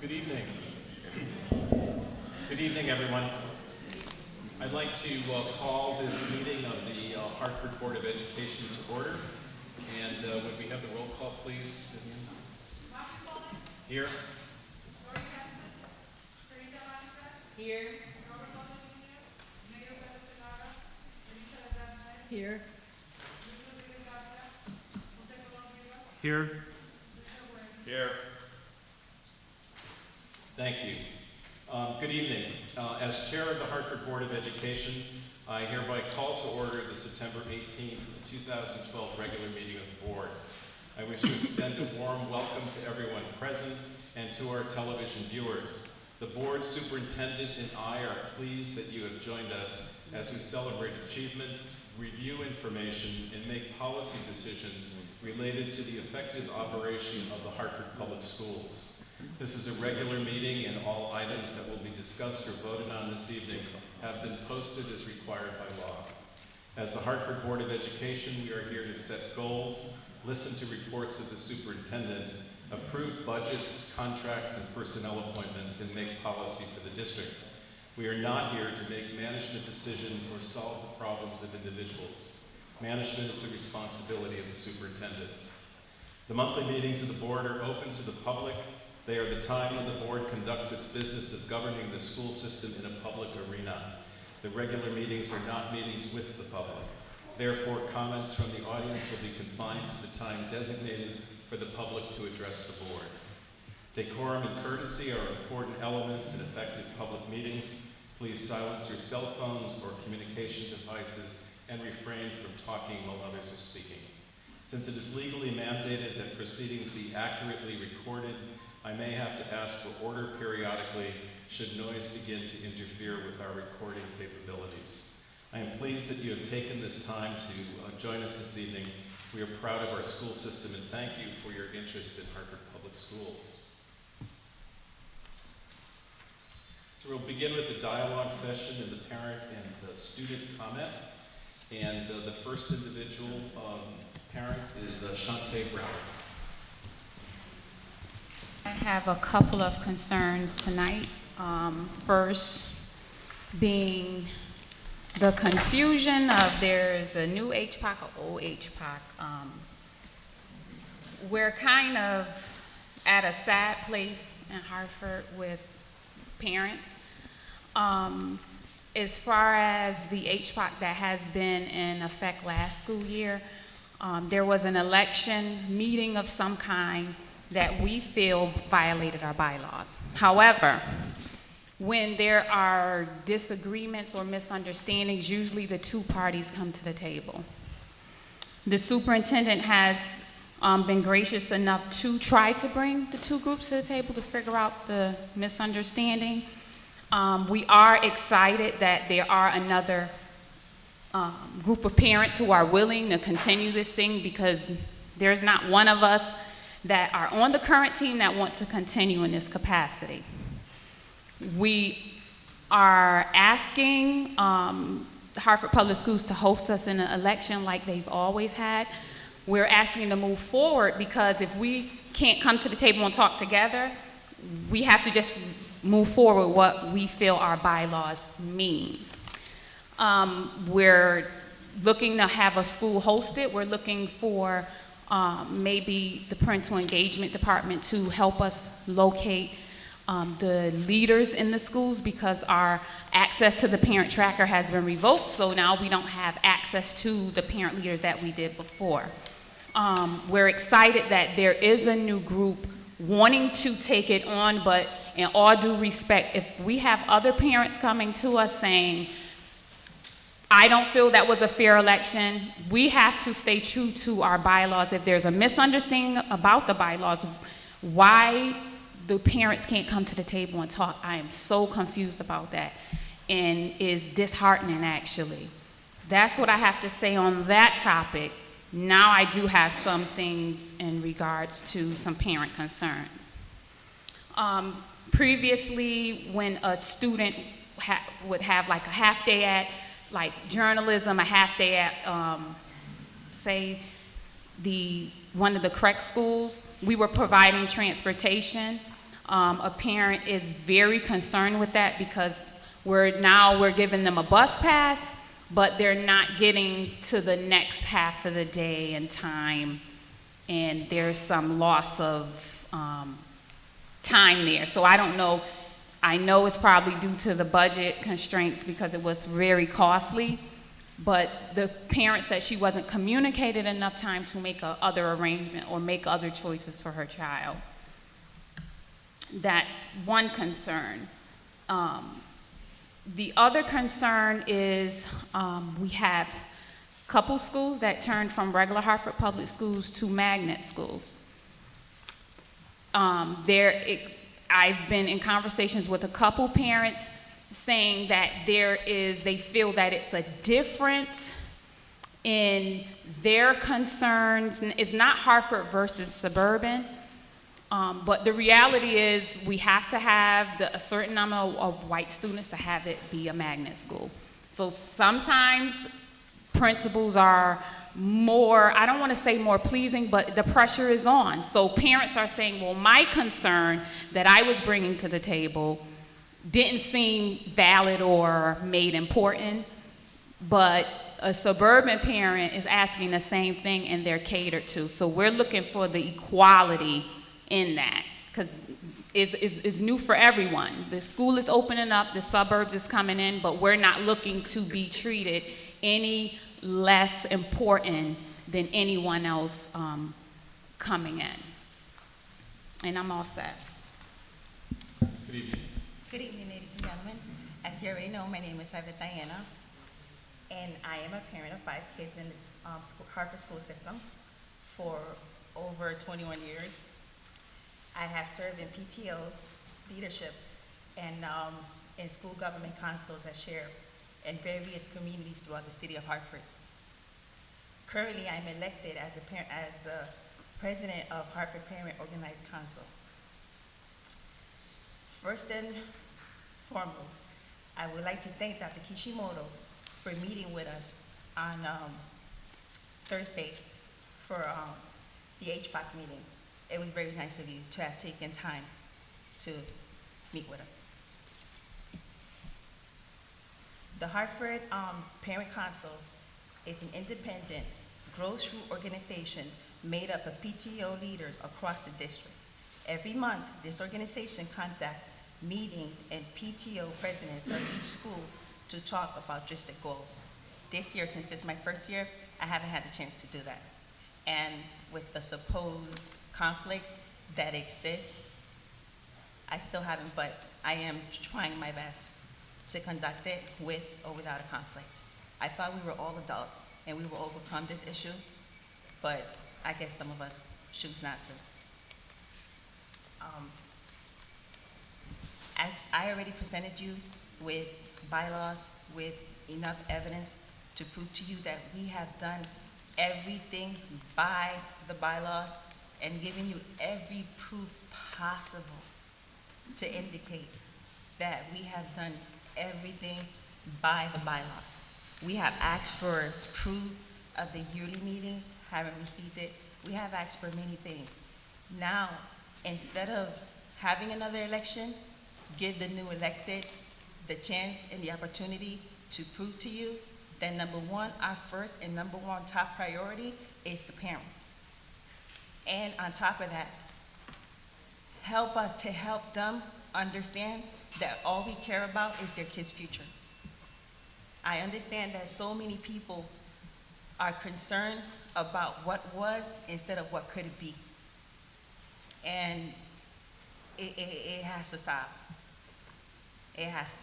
Good evening. Good evening, everyone. I'd like to call this meeting of the Hartford Board of Education to order. And would we have the roll call, please? Here. Here. Here. Here. Here. Thank you. Good evening. As chair of the Hartford Board of Education, I hereby call to order the September 18th, 2012 regular meeting of the board. I wish to extend a warm welcome to everyone present and to our television viewers. The board superintendent and I are pleased that you have joined us as we celebrate achievement, review information, and make policy decisions related to the effective operation of the Hartford Public Schools. This is a regular meeting, and all items that will be discussed or voted on this evening have been posted as required by law. As the Hartford Board of Education, we are here to set goals, listen to reports of the superintendent, approve budgets, contracts, and personnel appointments, and make policy for the district. We are not here to make management decisions or solve the problems of individuals. Management is the responsibility of the superintendent. The monthly meetings of the board are open to the public. They are the time when the board conducts its business of governing the school system in a public arena. The regular meetings are not meetings with the public. Therefore, comments from the audience will be confined to the time designated for the public to address the board. Decorum and courtesy are important elements in effective public meetings. Please silence your cell phones or communication devices and refrain from talking while others are speaking. Since it is legally mandated that proceedings be accurately recorded, I may have to ask for order periodically should noise begin to interfere with our recording capabilities. I am pleased that you have taken this time to join us this evening. We are proud of our school system and thank you for your interest in Hartford Public Schools. So we'll begin with the dialogue session and the parent and student comment. And the first individual parent is Shantae Brown. I have a couple of concerns tonight. First being the confusion of there's a new HPAC or old HPAC. We're kind of at a sad place in Hartford with parents. As far as the HPAC that has been in effect last school year, there was an election meeting of some kind that we feel violated our bylaws. However, when there are disagreements or misunderstandings, usually the two parties come to the table. The superintendent has been gracious enough to try to bring the two groups to the table to figure out the misunderstanding. We are excited that there are another group of parents who are willing to continue this thing, because there's not one of us that are on the current team that want to continue in this capacity. We are asking Hartford Public Schools to host us in an election like they've always had. We're asking to move forward because if we can't come to the table and talk together, we have to just move forward what we feel our bylaws mean. We're looking to have a school hosted. We're looking for maybe the parental engagement department to help us locate the leaders in the schools, because our access to the parent tracker has been revoked, so now we don't have access to the parent leaders that we did before. We're excited that there is a new group wanting to take it on, but in all due respect, if we have other parents coming to us saying, I don't feel that was a fair election, we have to stay true to our bylaws. If there's a misunderstanding about the bylaws, why the parents can't come to the table and talk, I am so confused about that and is disheartening, actually. That's what I have to say on that topic. Now I do have some things in regards to some parent concerns. Previously, when a student would have like a half day at like journalism, a half day at, say, one of the correct schools, we were providing transportation. A parent is very concerned with that because we're giving them a bus pass, but they're not getting to the next half of the day in time, and there's some loss of time there. So I don't know. I know it's probably due to the budget constraints because it was very costly, but the parent said she wasn't communicated enough time to make other arrangement or make other choices for her child. That's one concern. The other concern is we have a couple schools that turned from regular Hartford public schools to magnet schools. I've been in conversations with a couple parents saying that they feel that it's a difference in their concerns. It's not Hartford versus suburban, but the reality is we have to have a certain number of white students to have it be a magnet school. So sometimes principals are more, I don't want to say more pleasing, but the pressure is on. So parents are saying, well, my concern that I was bringing to the table didn't seem valid or made important, but a suburban parent is asking the same thing and they're catered to. So we're looking for the equality in that because it's new for everyone. The school is opening up, the suburbs is coming in, but we're not looking to be treated any less important than anyone else coming in. And I'm all set. Good evening. Good evening, ladies and gentlemen. As you already know, my name is Diana, and I am a parent of 5 kids in this Hartford school system for over 21 years. I have served in PTO leadership and in school government councils as chair in various communities throughout the city of Hartford. Currently, I'm elected as the president of Hartford Parent Organized Council. First and foremost, I would like to thank Dr. Kishimoto for meeting with us on Thursday for the HPAC meeting. It was very nice of you to have taken time to meet with us. The Hartford Parent Council is an independent, grassroots organization made up of PTO leaders across the district. Every month, this organization conducts meetings and PTO presidents of each school to talk about district goals. This year, since it's my first year, I haven't had the chance to do that. And with the supposed conflict that exists, I still haven't, but I am trying my best to conduct it with or without a conflict. I thought we were all adults and we will overcome this issue, but I guess some of us choose not to. As I already presented you with bylaws, with enough evidence to prove to you that we have done everything by the bylaws and given you every proof possible to indicate that we have done everything by the bylaws. We have asked for proof of the yearly meetings, haven't received it. We have asked for many things. Now, instead of having another election, give the new elected the chance and the opportunity to prove to you that number one, our first and number one top priority is the parents. And on top of that, help us to help them understand that all we care about is their kids' future. I understand that so many people are concerned about what was instead of what could it be. And it has to stop. It has to.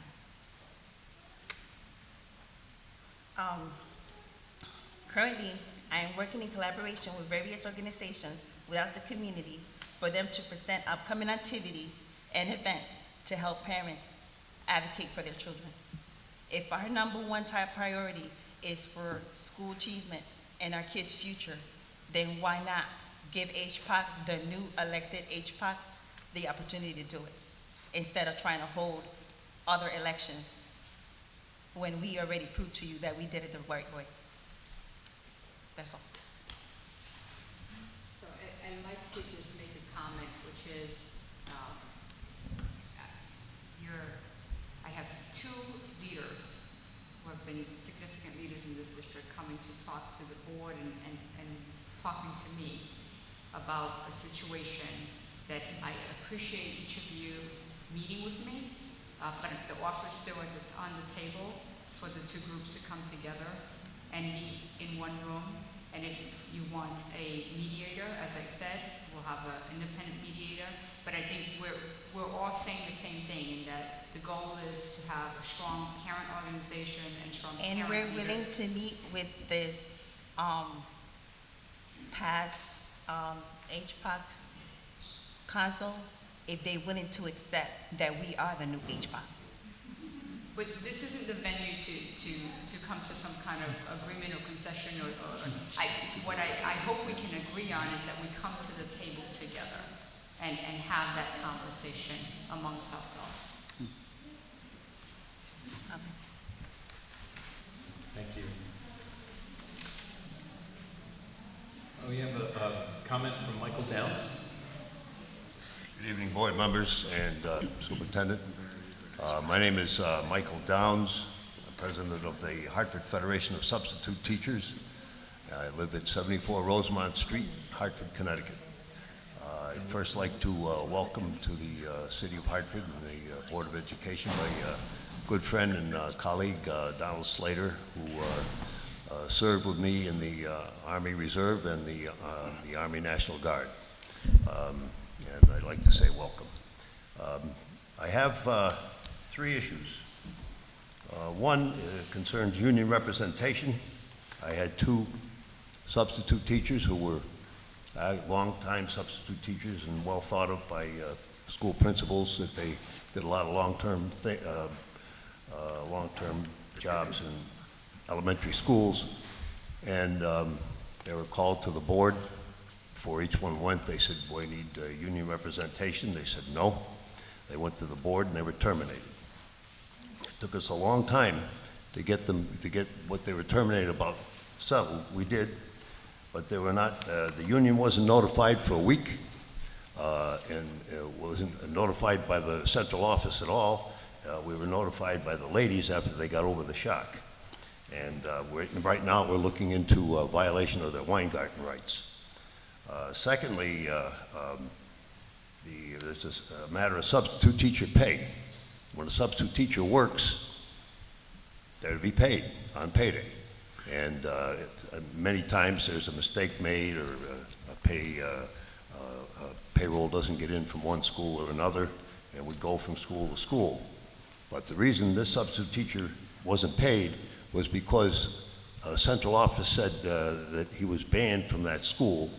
Currently, I am working in collaboration with various organizations without the community for them to present upcoming activities and events to help parents advocate for their children. If our number one top priority is for school achievement and our kids' future, then why not give HPAC, the new elected HPAC, the opportunity to do it, instead of trying to hold other elections when we already proved to you that we did it the right way. That's all. So I'd like to just make a comment, which is been significant leaders in this district coming to talk to the board and talking to me about a situation that I appreciate each of you meeting with me, but the offer still is it's on the table for the two groups to come together and meet in one room. And if you want a mediator, as I said, we'll have an independent mediator. But I think we're all saying the same thing, in that the goal is to have a strong parent organization and strong And parent we're willing leaders. to meet with this past HPOC council if they're willing to accept that we are the new HPOC. But this isn't the venue to come to some kind of agreement or concession what I hope we can agree on is that we come to the table together and have that conversation amongst ourselves. Comments? Thank you. We have a comment from Michael Downs. Good evening, board members and superintendent. My name is Michael Downs. I'm president of the Hartford Federation of Substitute Teachers. I live at 74 Rosemont Street, Hartford, Connecticut. I'd first like to welcome to the city of Hartford and the Board of Education my good friend and colleague, Donald Slater, who served with me in the Army Reserve and the Army National Guard. And I'd like to say welcome. I have three issues. One concerns union representation. I had two substitute teachers who were long-time substitute teachers and well thought of by school principals, that they did a lot of long-term jobs in elementary schools. And they were called to the board. Before each one went, they said, "Boy, need union representation." They said no. They went to the board and they were terminated. It took us a long time to get what they were terminated about settled. We did, but they were not. The union wasn't notified for a week, and wasn't notified by the central office at all. We were notified by the ladies after they got over the shock. And right now we're looking into a violation of their Weingarten rights. Secondly, there's this matter of substitute teacher pay. When a substitute teacher works, they're to be paid on payday. And many times there's a mistake made, or payroll doesn't get in from one school or another, and we go from school to school. But the reason this substitute teacher wasn't paid was because central office said that he was banned from that school,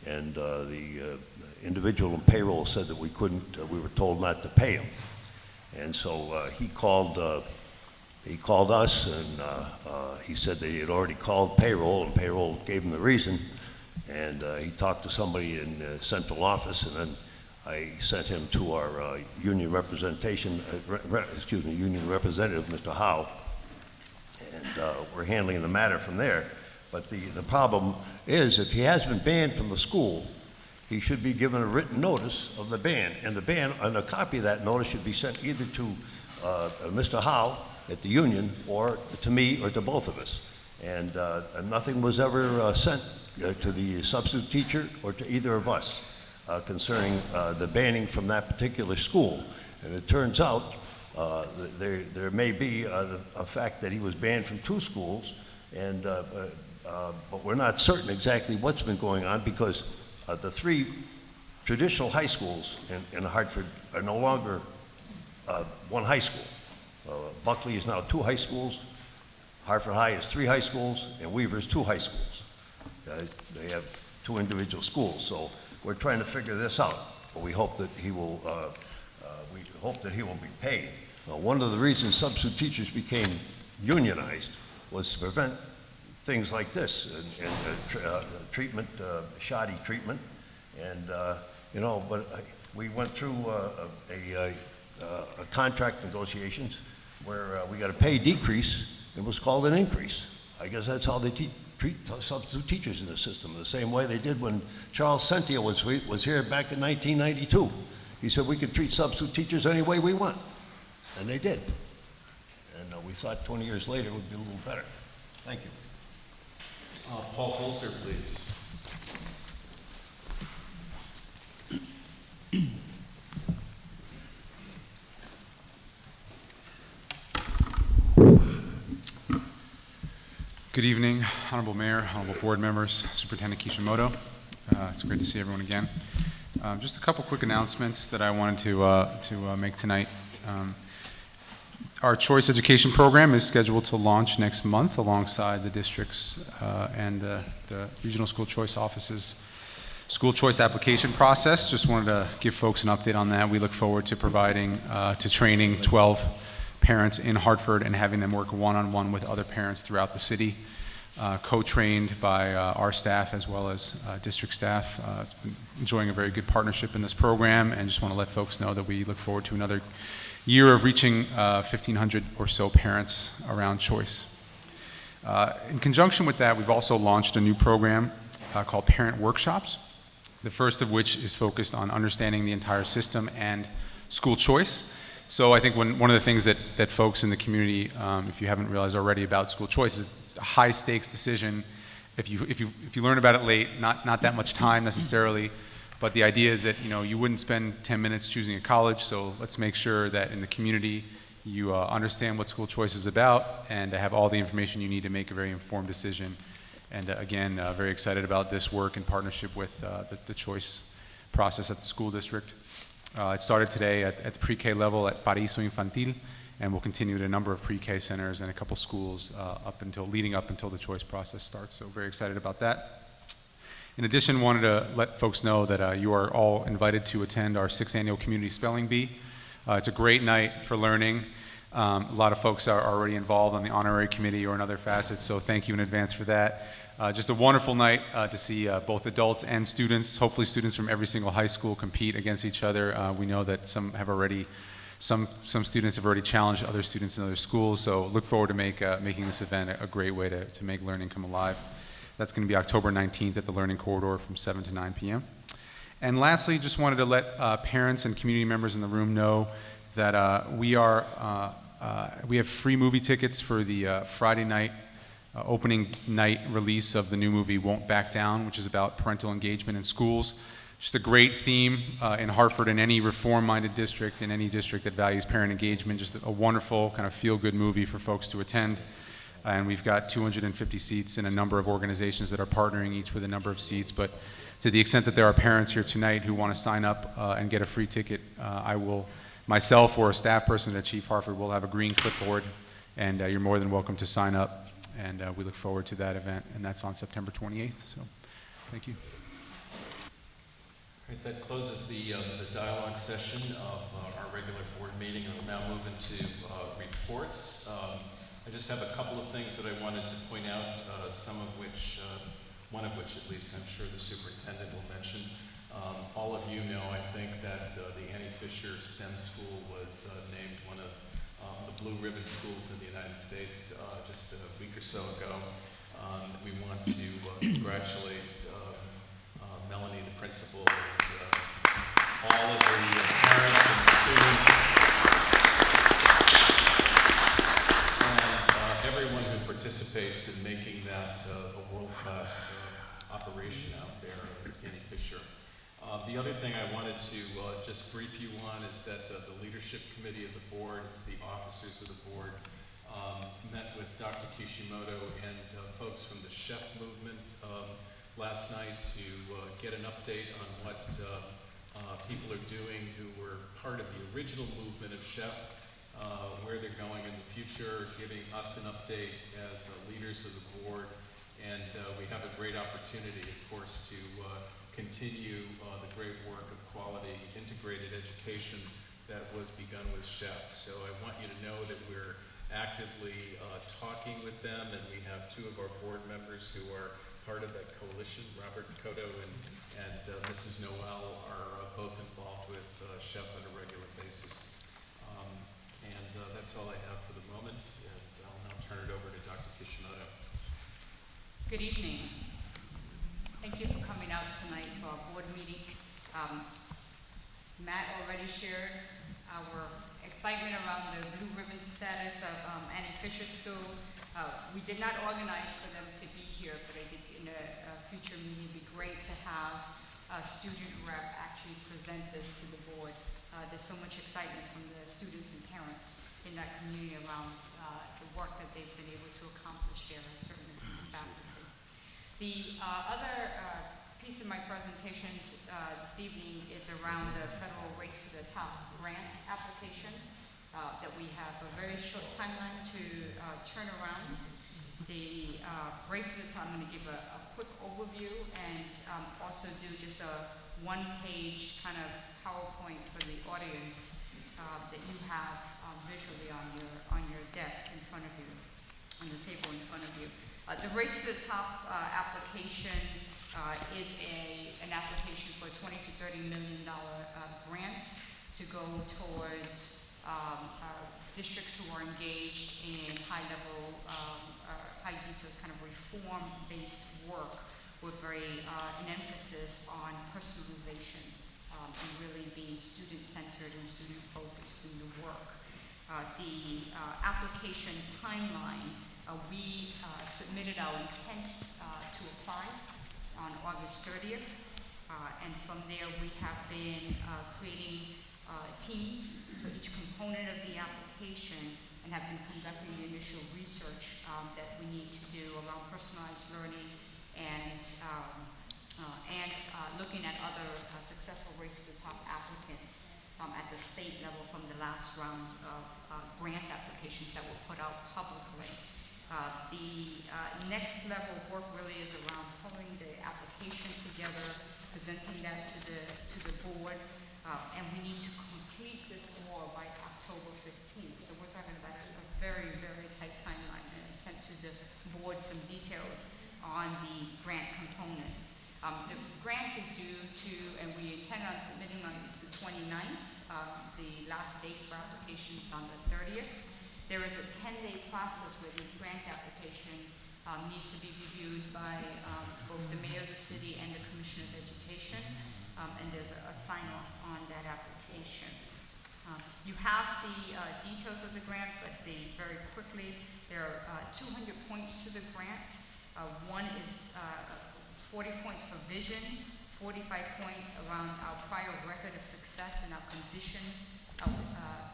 and the individual in payroll said that we were told not to pay him. And so he called us, and he said that he had already called payroll, and payroll gave him the reason. And he talked to somebody in the central office, and then I sent him to our union representation, union representative, Mr. Howe, and we're handling the matter from there. But the problem is, if he has been banned from the school, he should be given a written notice of the ban, and a copy of that notice should be sent either to Mr. Howe at the union, or to me, or to both of us. And nothing was ever sent to the substitute teacher or to either of us concerning the banning from that particular school. And it turns out there may be a fact that he was banned from two schools, and but we're not certain exactly what's been going on, because the three traditional high schools in Hartford are no longer one high school. Buckley is now two high schools, Hartford High is three high schools, and Weaver is two high schools. They have two individual schools, so we're trying to figure this out. But we hope that he will. We hope that he will be paid. One of the reasons substitute teachers became unionized was to prevent things like this, and treatment, shoddy treatment, and But we went through a contract negotiations where we got a pay decrease. It was called an increase. I guess that's how they treat substitute teachers in the system, the same way they did when Charles Sentia was here back in 1992. He said we could treat substitute teachers any way we want, and they did. And we thought 20 years later would be a little better. Thank you. Paul Holzer, please. Good evening, Honorable Mayor, Honorable Board members, Superintendent Kishimoto. It's great to see everyone again. Just a couple quick announcements that I wanted to make tonight. Our Choice Education Program is scheduled to launch next month alongside the districts and the Regional School Choice Office's School Choice application process. Just wanted to give folks an update on that. We look forward to providing, to training 12 parents in Hartford and having them work one-on-one with other parents throughout the city, co-trained by our staff as well as district staff. Enjoying a very good partnership in this program, and just want to let folks know that we look forward to another year of reaching 1,500 or so parents around choice. In conjunction with that, we've also launched a new program called Parent Workshops, the first of which is focused on understanding the entire system and school choice. So I think one of the things that folks in the community, if you haven't realized already about school choice, is it's a high stakes decision. If you learn about it late, not that much time necessarily, but the idea is that you wouldn't spend 10 minutes choosing a college. So let's make sure that in the community you understand what school choice is about and have all the information you need to make a very informed decision. And again, very excited about this work in partnership with the choice process at the school district. It started today at the pre-K level at Paraíso Infantil, and we'll continue at a number of pre-K centers and a couple schools leading up until the choice process starts. So very excited about that. In addition, wanted to let folks know that you are all invited to attend our 6th annual Community Spelling Bee. It's a great night for learning. A lot of folks are already involved on the honorary committee or in other facets, so thank you in advance for that. Just a wonderful night to see both adults and students, hopefully students from every single high school, compete against each other. We know that some students have already challenged other students in other schools, so look forward to making this event a great way to make learning come alive. That's going to be October 19th at the Learning Corridor from 7 to 9 p.m. And lastly, just wanted to let parents and community members in the room know that we have free movie tickets for the Friday night opening night release of the new movie Won't Back Down, which is about parental engagement in schools. Just a great theme in Hartford and any reform-minded district, in any district that values parent engagement. Just a wonderful kind of feel-good movie for folks to attend. And we've got 250 seats in a number of organizations that are partnering, each with a number of seats. But to the extent that there are parents here tonight who want to sign up and get a free ticket, I will, myself or a staff person at Chief Hartford, will have a green clipboard, and you're more than welcome to sign up. And we look forward to that event, and that's on September 28th. So, thank you. All right, that closes the dialogue session of our regular board meeting. We'll now move into reports. I just have a couple of things that I wanted to point out, one of which at least I'm sure the superintendent will mention. All of you know, I think, that the Annie Fisher STEM School was named one of the Blue Ribbon Schools in the United States just a week or so ago. We want to congratulate Melanie, the principal, and all of the parents and students, and everyone who participates in making that a world-class operation out there in Annie Fisher. The other thing I wanted to just brief you on is that the leadership committee of the board, it's the officers of the board, met with Dr. Kishimoto and folks from the chef movement last night to get an update on what people are doing who were part of the original movement of chef, where they're going in the future, giving us an update as leaders of the board. And we have a great opportunity, of course, to continue the great work of quality integrated education that was begun with chef. So I want you to know that we're actively talking with them, and we have two of our board members who are part of that coalition. Robert Cotto and Mrs. Noel are both involved with chef on a regular basis. And that's all I have for the moment, and I'll now turn it over to Dr. Kishimoto. Good evening. Thank you for coming out tonight for our board meeting. Matt already shared our excitement around the blue ribbon status of Annie Fisher School. We did not organize for them to be here, but I think in a future meeting, it'd be great to have a student rep actually present this to the board. There's so much excitement from the students and parents in that community around the work that they've been able to accomplish here, and certainly from the faculty. The other piece of my presentation this evening is around the federal Race to the Top grant application that we have a very short timeline to turn around. The Race to the Top, I'm going to give a quick overview and also do just a one-page kind of PowerPoint for the audience that you have visually on your desk in front of you, on the table in front of you. The Race to the Top application is an application for a $20 to $30 million grant to go towards districts who are engaged in high-level, high-detail kind of reform-based work with an emphasis on personalization and really being student-centered and student-focused in the work. The application timeline, we submitted our intent to apply on August 30th, and from there we have been creating teams for each component of the application and have been conducting the initial research that we need to do around personalized learning and looking at other successful Race to the Top applicants at the state level from the last round of grant applications that were put out publicly. The next level of work really is around pulling the application together, presenting that to the board, and we need to complete this all by October 15th. So we're talking about a very, very tight timeline, and I sent to the board some details on the grant components. The grant is due to, and we intend on submitting on the 29th. The last date for application is on the 30th. There is a 10-day process where the grant application needs to be reviewed by both the mayor of the city and the Commissioner of Education, and there's a sign-off on that application. You have the details of the grant, but very quickly, there are 200 points to the grant. One is 40 points for vision, 45 points around our prior record of success and our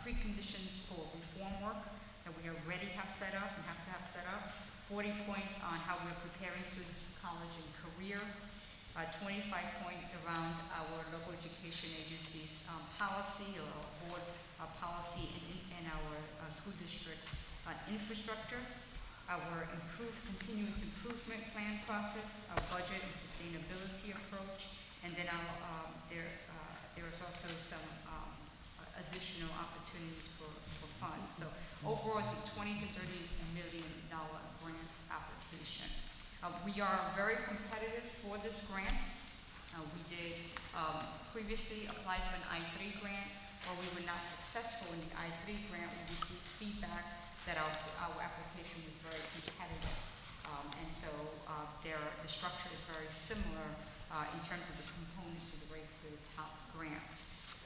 preconditions for reform work that we already have set up and have to have set up, 40 points on how we're preparing students for college and career, 25 points around our local education agency's policy or board policy in our school district infrastructure, our continuous improvement plan process, our budget and sustainability approach, and then there is also some additional opportunities for funds. So overall, it's a $20 to $30 million grant application. We are very competitive for this grant. We did previously apply for an I-3 grant, or we were not successful in the I-3 grant. We received feedback that our application was very competitive. And so the structure is very similar in terms of the components of the Race to the Top grant.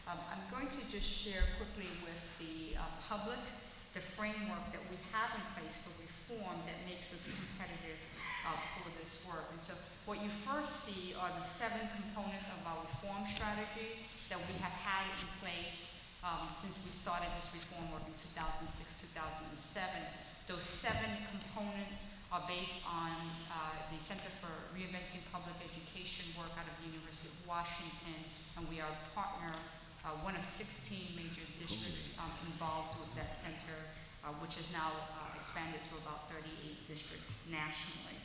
I'm going to just share quickly with the public the framework that we have in place for reform that makes us competitive for this work. And so what you first see are the 7 components of our reform strategy that we have had in place since we started this reform work in 2006, 2007. Those 7 components are based on the Center for Reinventing Public Education work out of the University of Washington, and we are a partner, one of 16 major districts involved with that center, which has now expanded to about 38 districts nationally.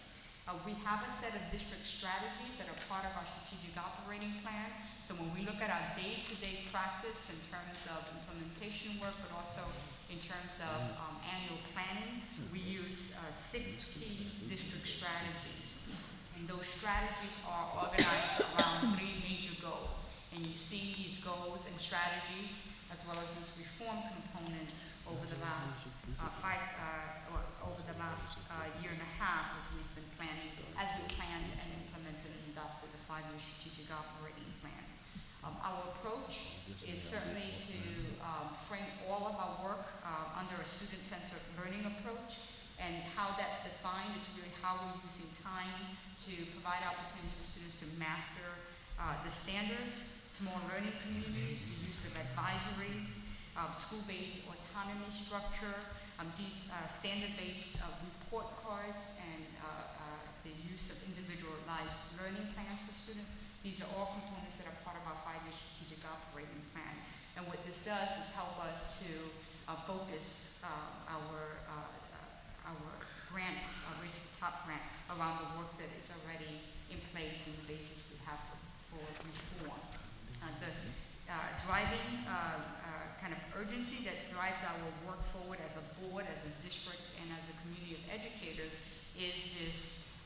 We have a set of district strategies that are part of our strategic operating plan. So when we look at our day-to-day practice in terms of implementation work, but also in terms of annual planning, we use 6 key district strategies. And those strategies are organized around 3 major goals. And you've seen these goals and strategies, as well as these reform components over the last year and a half as we planned and implemented and adopted the 5-year strategic operating plan. Our approach is certainly to frame all of our work under a student-centered learning approach, and how that's defined is really how we're using time to provide opportunities for students to master the standards, small learning communities, the use of advisories, school-based autonomy structure, these standard-based report cards, and the use of individualized learning plans for students. These are all components that are part of our 5-year strategic operating plan. And what this does is help us to focus our grant, Race to the Top grant, around the work that is already in place and the basis we have for reform. The driving kind of urgency that drives our work forward as a board, as a district, and as a community of educators is this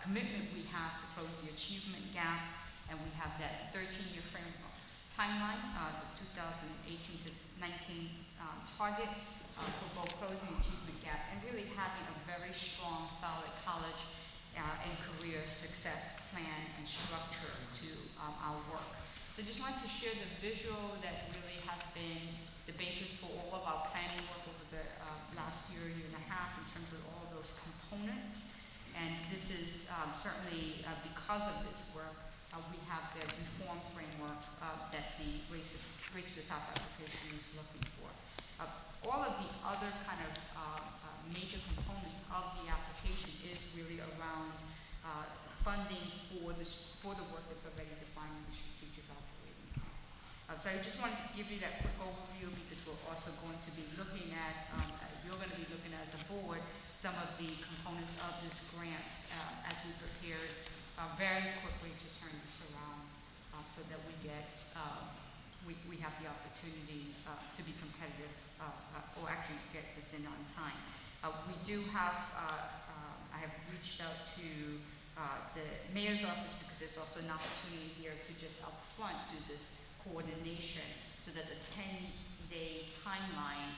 commitment we have to close the achievement gap, and we have that 13-year framework timeline, the 2018 to 19 target for both closing the achievement gap and really having a very strong, solid college and career success plan and structure to our work. So I just wanted to share the visual that really has been the basis for all of our planning work over the last year and a half in terms of all of those components. And this is certainly because of this work, we have the reform framework that the Race to the Top application is looking for. All of the other kind of major components of the application is really around funding for the work that's already defined in the strategic operating plan. So I just wanted to give you that quick overview because we're also going to be looking at, you're going to be looking at as a board, some of the components of this grant as we prepared very quickly to turn this around so that we get, we have the opportunity to be competitive or actually get this in on time. We do have, I have reached out to the mayor's office because there's also an opportunity here to just up front do this coordination so that the 10-day timeline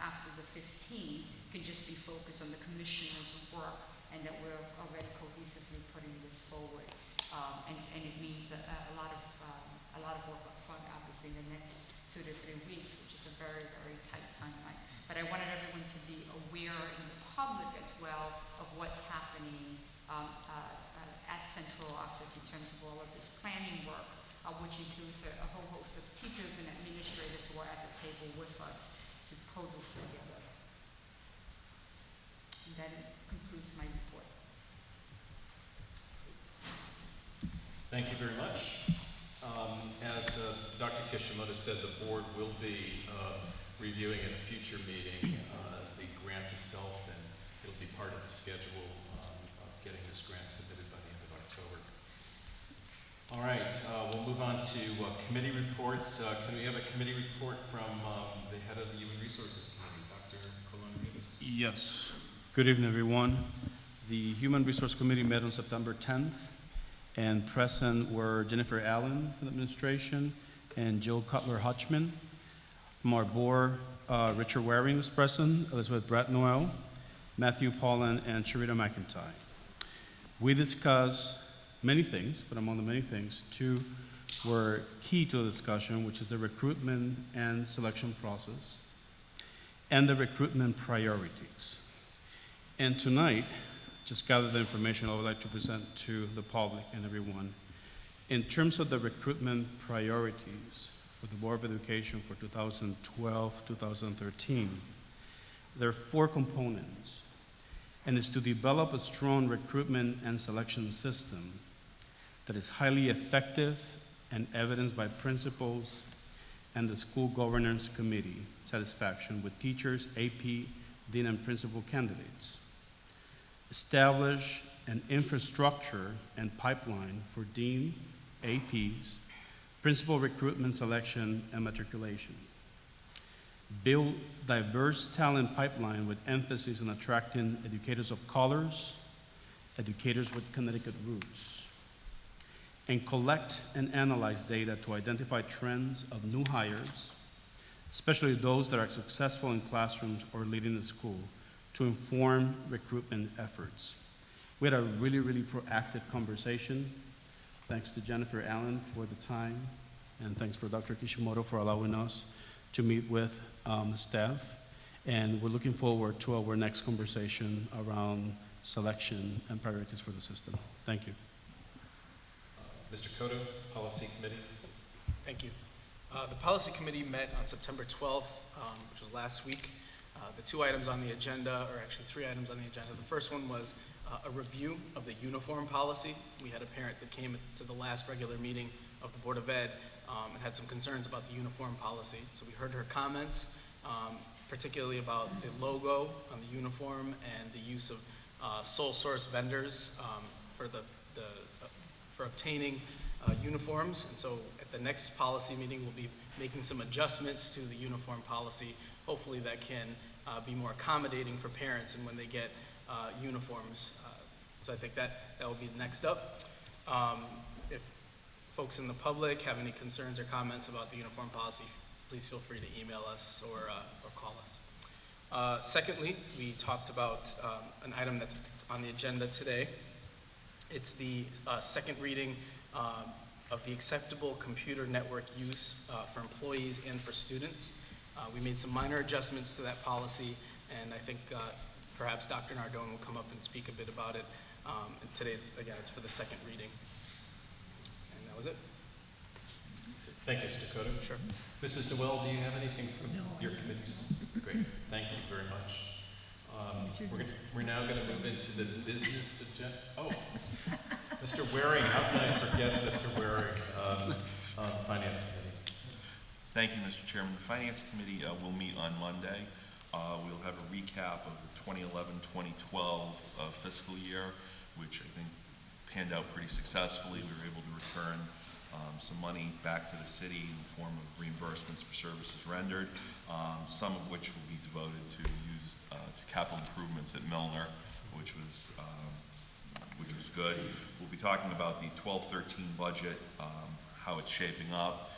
after the 15th can just be focused on the commissioner's work and that we're already cohesively putting this forward. And it means a lot of work up front, obviously, in the next 2 to 3 weeks, which is a very, very tight timeline. But I wanted everyone to be aware in the public as well of what's happening at central office in terms of all of this planning work, which includes a whole host of teachers and administrators who are at the table with us to pull this together. And that concludes my report. Thank you very much. As Dr. Kishimoto said, the board will be reviewing at a future meeting the grant itself, and it'll be part of the schedule of getting this grant submitted by the end of October. All right, we'll move on to committee reports. Can we have a committee report from the head of the Human Resources Committee, Dr. Colon-Rivas? Yes. Good evening, everyone. The Human Resource Committee met on September 10th, and present were Jennifer Allen from the administration and Jill Cutler-Hutchman. From our board, Richard Waring was present, Elizabeth Brett-Noel, Matthew Paulin, and Sharita McIntyre. We discussed many things, but among the many things, 2 were key to the discussion, which is the recruitment and selection process and the recruitment priorities. And tonight, just gathered the information I would like to present to the public and everyone. In terms of the recruitment priorities for the Board of Education for 2012-2013, there are 4 components, and it's to develop a strong recruitment and selection system that is highly effective and evidenced by principals and the school governance committee satisfaction with teachers, AP, dean, and principal candidates. Establish an infrastructure and pipeline for dean, APs, principal recruitment, selection, and matriculation. Build diverse talent pipeline with emphasis on attracting educators of colors, educators with Connecticut roots, and collect and analyze data to identify trends of new hires, especially those that are successful in classrooms or leading the school, to inform recruitment efforts. We had a really, really proactive conversation. Thanks to Jennifer Allen for the time And thanks for Dr. Kishimoto for allowing us to meet with the staff. And we're looking forward to our next conversation around selection and priorities for the system. Thank you. Mr. Cotto, Policy Committee. Thank you. The Policy Committee met on September 12th, which was last week. The two items on the agenda, or actually three items on the agenda. The first one was a review of the uniform policy. We had a parent that came to the last regular meeting of the Board of Ed and had some concerns about the uniform policy. So we heard her comments, particularly about the logo on the uniform and the use of sole source vendors for obtaining uniforms. And so at the next policy meeting, we'll be making some adjustments to the uniform policy. Hopefully that can be more accommodating for parents and when they get uniforms. So I think that will be next up. If folks in the public have any concerns or comments about the uniform policy, please feel free to email us or call us. Secondly, we talked about an item that's on the agenda today. It's the second reading of the acceptable computer network use for employees and for students. We made some minor adjustments to that policy, and I think perhaps Dr. Nardone will come up and speak a bit about it. And today, again, it's for the second reading. And that was it. Thank you, Mr. Cotto. Sure. Mrs. Noel, do you have anything from your committees? Great, thank you very much. We're now going to move into the business agenda. Oh, Mr. Waring, how can I forget Mr. Waring on the Finance Committee? Thank you, Mr. Chairman. The Finance Committee will meet on Monday. We'll have a recap of the 2011-2012 fiscal year, which I think panned out pretty successfully. We were able to return some money back to the city in the form of reimbursements for services rendered, some of which will be devoted to capital improvements at Milner, which was good. We'll be talking about the 12-13 budget, how it's shaping up,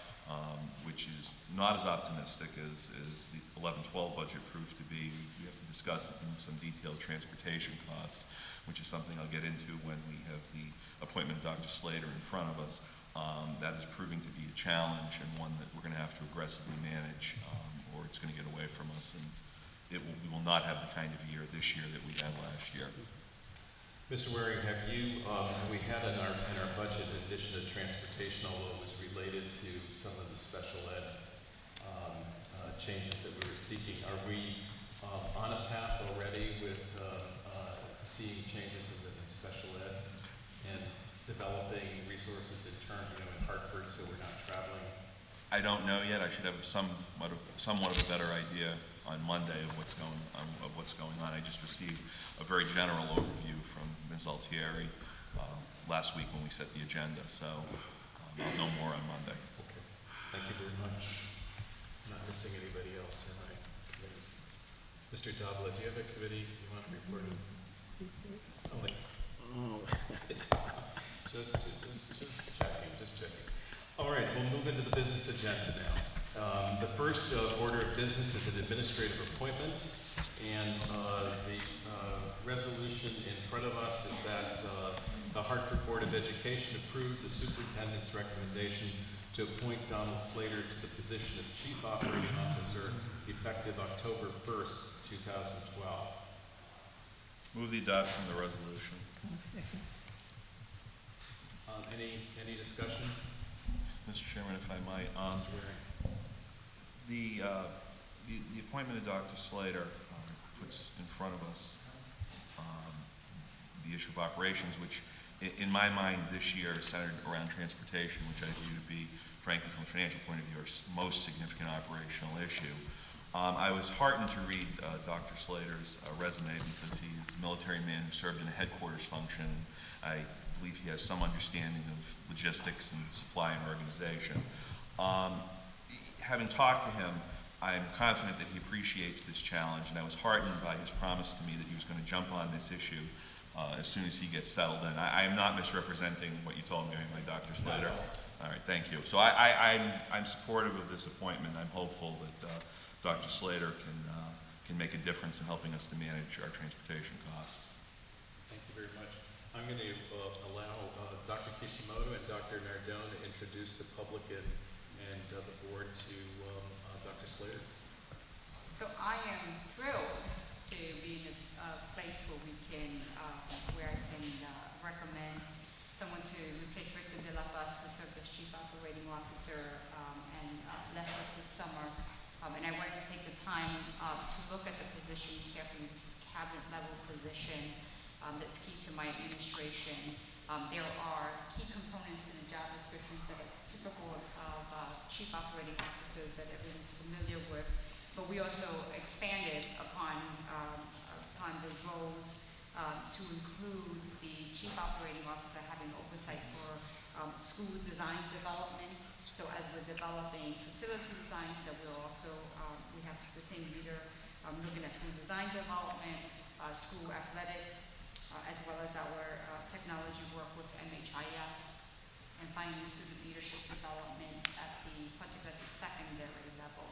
which is not as optimistic as the 11-12 budget proved to be. We have to discuss in some detail transportation costs, which is something I'll get into when we have the appointment of Dr. Slater in front of us. That is proving to be a challenge and one that we're going to have to aggressively manage, or it's going to get away from us, and we will not have the kind of year this year that we had last year. Mr. Waring, have you, we had in our budget, in addition to transportation, although it was related to some of the special ed changes that we were seeking, are we on a path already with seeing changes in special ed and developing resources in Hartford so we're not traveling? I don't know yet. I should have somewhat of a better idea on Monday of what's going on. I just received a very general overview from Ms. Altieri last week when we set the agenda, so I'll know more on Monday. Okay. Thank you very much. I'm not missing anybody else in my committees. Mr. Davila, do you have a committee you want to report on? Just checking. All right, we'll move into the business agenda now. The first order of business is an administrative appointment, and the resolution in front of us is that the Hartford Board of Education approved the superintendent's recommendation to appoint Donald Slater to the position of Chief Operating Officer effective October 1st, 2012. Move the adoption of the resolution. Any discussion? Mr. Chairman, if I might, Mr. Waring. the appointment of Dr. Slater puts in front of us the issue of operations, which in my mind this year is centered around transportation, which I view to be, frankly, from a financial point of view, our most significant operational issue. I was heartened to read Dr. Slater's resume because he's a military man who served in a headquarters function. I believe he has some understanding of logistics and supply and organization. Having talked to him, I'm confident that he appreciates this challenge, and I was heartened by his promise to me that he was going to jump on this issue as soon as he gets settled in. I am not misrepresenting what you told me, my Dr. Slater. All right, thank you. So I'm supportive of this appointment. I'm hopeful that Dr. Slater can make a difference in helping us to manage our transportation costs. Thank you very much. I'm going to allow Dr. Kishimoto and Dr. Nardone to introduce the public and and the board to Dr. Slater. So I am thrilled to be in a place where where I can recommend someone to replace Victor De La Fuss, who served as Chief Operating Officer and left us this summer. And I wanted to take the time to look at the position carefully. This is a cabinet level position that's key to my administration. There are key components in the job descriptions that are typical of chief operating officers that everyone's familiar with, but we also expanded upon the roles to include the chief operating officer having oversight for school design development. So as we're developing facility designs, that we'll also, we have the same leader looking at school design development, school athletics, as well as our technology work with MHIS, and finally student leadership development at particularly the secondary level.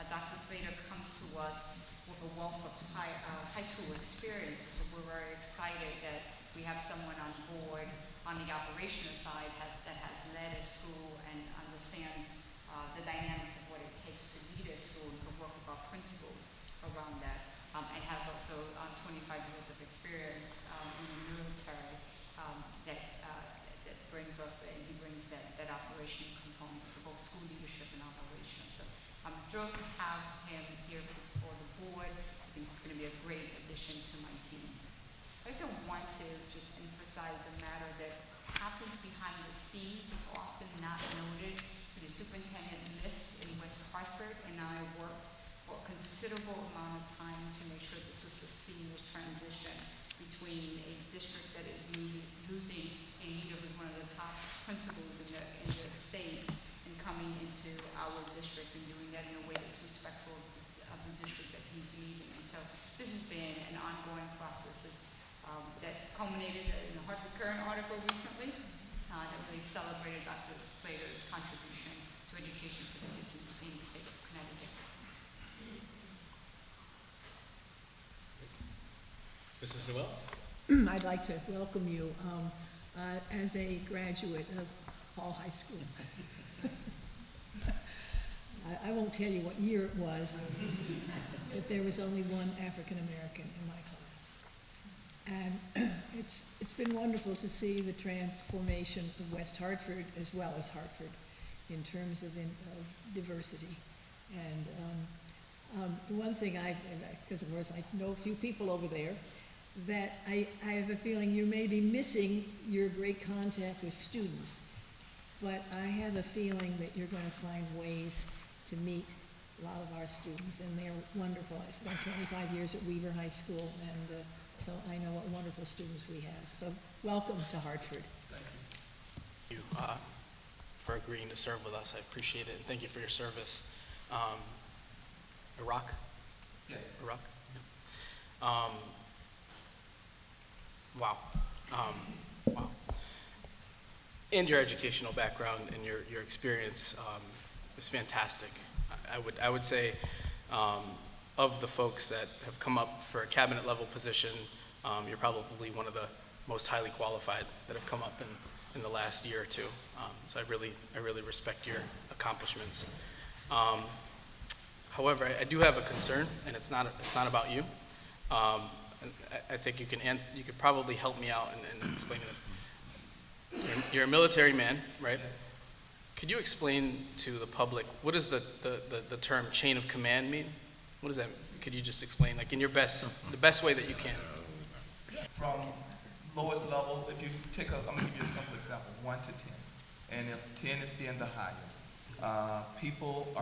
Dr. Slater comes to us with a wealth of high school experience, so we're very excited that we have someone on board on the operational side that has led a school and understands the dynamics of what it takes to lead a school and can work with our principals around that. And has also 25 years of experience in the military that brings us, and he brings that operational component, so both school leadership and operations. So I'm thrilled to have him here for the board. I think it's going to be a great addition to my team. I also want to just emphasize a matter that happens behind the scenes. It's often not noted. The superintendent missed in West Hartford, and I worked for a considerable amount of time to make sure this was a seamless transition between a district that is losing a leader who's one of the top principals in the state and coming into our district and doing that in a way that's respectful of the district that he's leaving. And so this has been an ongoing process that culminated in the Hartford Current article recently that really celebrated Dr. Slater's contribution to education for the kids in the state of Connecticut. Mrs. Noel? I'd like to welcome you as a graduate of Hall High School. I won't tell you what year it was, but there was only one African American in my class. And it's been wonderful to see the transformation of West Hartford as well as Hartford in terms of diversity. And the one thing because of course I know a few people over there, that I have a feeling you may be missing your great contact with students, but I have a feeling that you're going to find ways to meet a lot of our students, and they're wonderful. I spent 25 years at Weaver High School, and so I know what wonderful students we have. So welcome to Hartford. Thank you for agreeing to serve with us. I appreciate it, and thank you for your service. Iraq? Yes. Iraq? Yeah. Wow. Wow. And your educational background and your experience is fantastic. I would say of the folks that have come up for a cabinet level position, you're probably one of the most highly qualified that have come up in the last year or two. So I really respect your accomplishments. However, I do have a concern, and it's not about you. And I think you could probably help me out in explaining this. You're a military man, right? Yes. Could you explain to the public, what does the term chain of command mean? What does that mean? Could you just explain, like in the best way that you can? From lowest level, if you take I'm gonna give you a simple example, 1 to 10. And if 10 is being the highest, people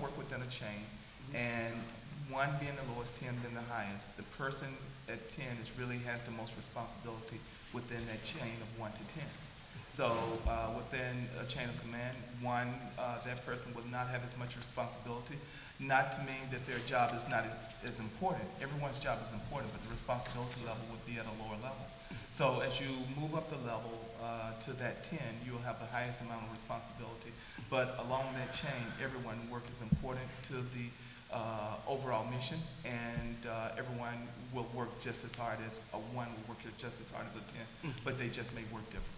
work within a chain, and 1 being the lowest, 10 being the highest. The person at 10 really has the most responsibility within that chain of 1 to 10. So within a chain of command, that person would not have as much responsibility, not to mean that their job is not as important. Everyone's job is important, but the responsibility level would be at a lower level. So as you move up the level to that 10, you'll have the highest amount of responsibility. But along that chain, everyone's work is important to the overall mission, and everyone will work just as hard as a 1 will work just as hard as a 10, but they just may work differently.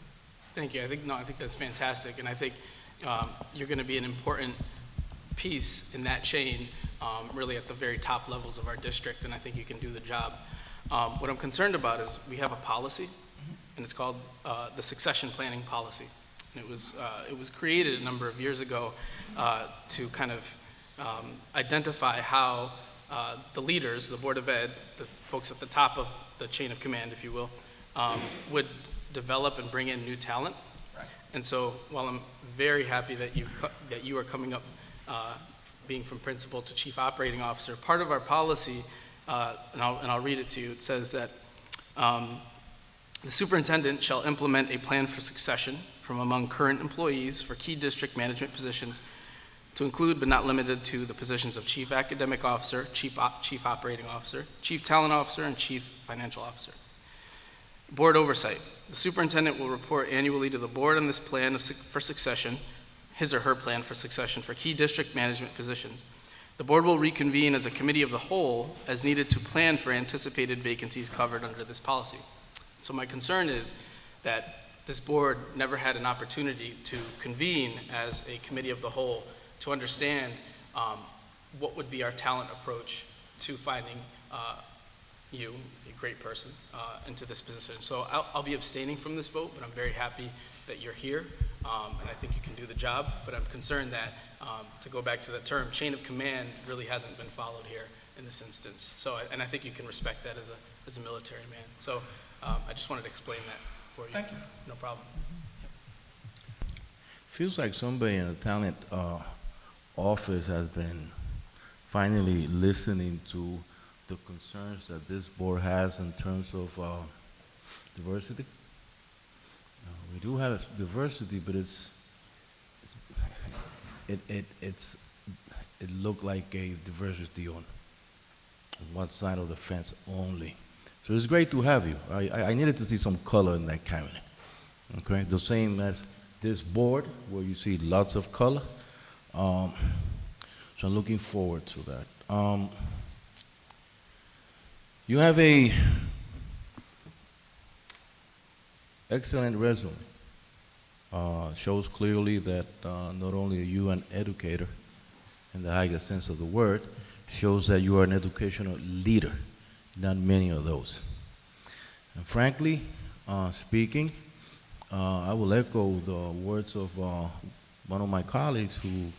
Thank you. I think that's fantastic, and I think you're going to be an important piece in that chain, really at the very top levels of our district, and I think you can do the job. What I'm concerned about is we have a policy, and it's called the succession planning policy. And it was created a number of years ago to kind of identify how the leaders, the Board of Ed, the folks at the top of the chain of command, if you will, would develop and bring in new talent. Right. And so while I'm very happy that you are coming up, being from principal to chief operating officer, part of our policy, and I'll read it to you, it says that the superintendent shall implement a plan for succession from among current employees for key district management positions to include but not limited to the positions of chief academic officer, chief operating officer, chief talent officer, and chief financial officer. Board oversight. The superintendent will report annually to the board on this plan for succession, his or her plan for succession for key district management positions. The board will reconvene as a committee of the whole as needed to plan for anticipated vacancies covered under this policy. So my concern is that this board never had an opportunity to convene as a committee of the whole to understand what would be our talent approach to finding you, a great person, into this position. So I'll be abstaining from this vote, but I'm very happy that you're here, and I think you can do the job. But I'm concerned that, to go back to the term, chain of command really hasn't been followed here in this instance. So, and I think you can respect that as a military man. So I just wanted to explain that for you. Thank you. No problem. Feels like somebody in the talent office has been finally listening to the concerns that this board has in terms of diversity. We do have diversity, but it looked like a diversity on one side of the fence only. So it's great to have you. I needed to see some color in that cabinet. Okay, the same as this board where you see lots of color. So I'm looking forward to that. You have a excellent resume. Shows clearly that not only are you an educator in the highest sense of the word, shows that you are an educational leader. Not many of those. And frankly speaking, I will echo the words of one of my colleagues who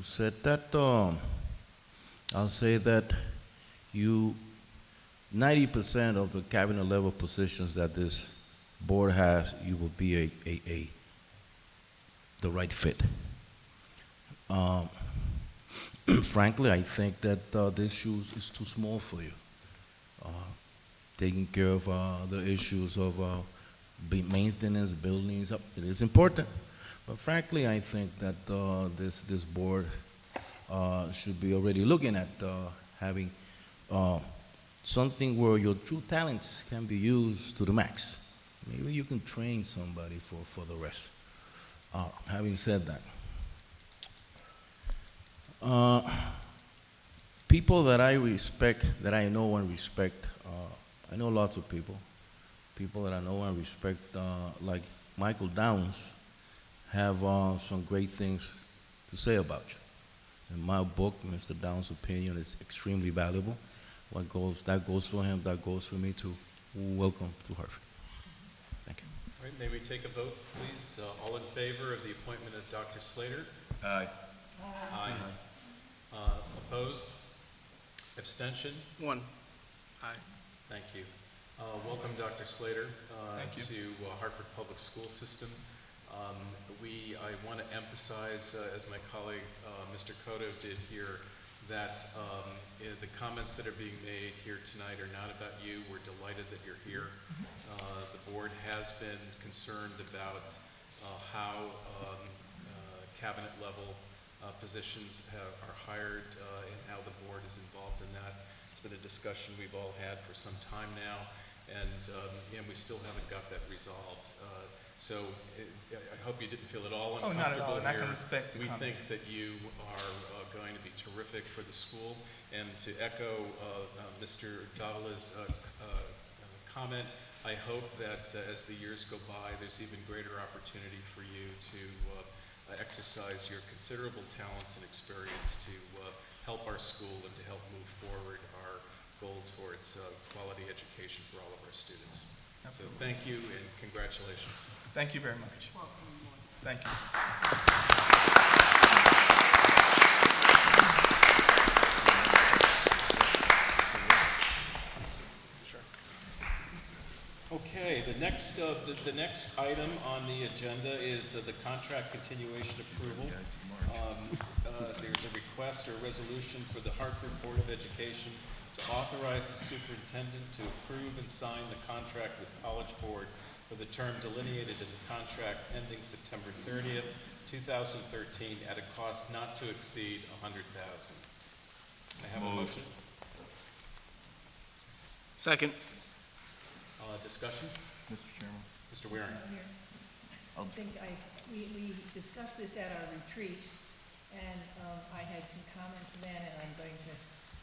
said that, I'll say that 90% of the cabinet level positions that this board has, you will be the right fit. Frankly, I think that this shoes is too small for you. Taking care of the issues of maintenance, buildings, it is important. But frankly, I think that this board should be already looking at having something where your true talents can be used to the max. Maybe you can train somebody for the rest. Having said that, people that I respect, that I know and respect, I know lots of people that I know and respect, like Michael Downs, have some great things to say about you. In my book, Mr. Downs' opinion is extremely valuable. That goes for him, that goes for me too. Welcome to Hartford. Thank you. All right, may we take a vote, please? All in favor of the appointment of Dr. Slater? Aye. Aye. Opposed? Abstention? One. Aye. Thank you. Welcome, Dr. Slater, Thank you. to Hartford Public School System. I want to emphasize, as my colleague Mr. Cotto did here, that the comments that are being made here tonight are not about you. We're delighted that you're here. The board has been concerned about how cabinet level positions are hired and how the board is involved in that. It's been a discussion we've all had for some time now, and we still haven't got that resolved. So I hope you didn't feel at all Oh, not at all, uncomfortable and I here. can respect the We think comments. that you are going to be terrific for the school. And to echo Mr. Davala's comment, I hope that as the years go by, there's even greater opportunity for you to exercise your considerable talents and experience to help our school and to help move forward our goal towards quality education for all of our students. Absolutely. So thank you and congratulations. Thank you very much. Thank you. Okay, the next item on the agenda is the contract continuation approval. There's a request or resolution for the Hartford Board of Education to authorize the superintendent to approve and sign the contract with College Board for the term delineated in the contract ending September 30th, 2013 at a cost not to exceed $100,000. I have a motion. Second. Discussion? Mr. Chairman? Mr. Waring. I think we discussed this at our retreat, and I had some comments then, and I'm going to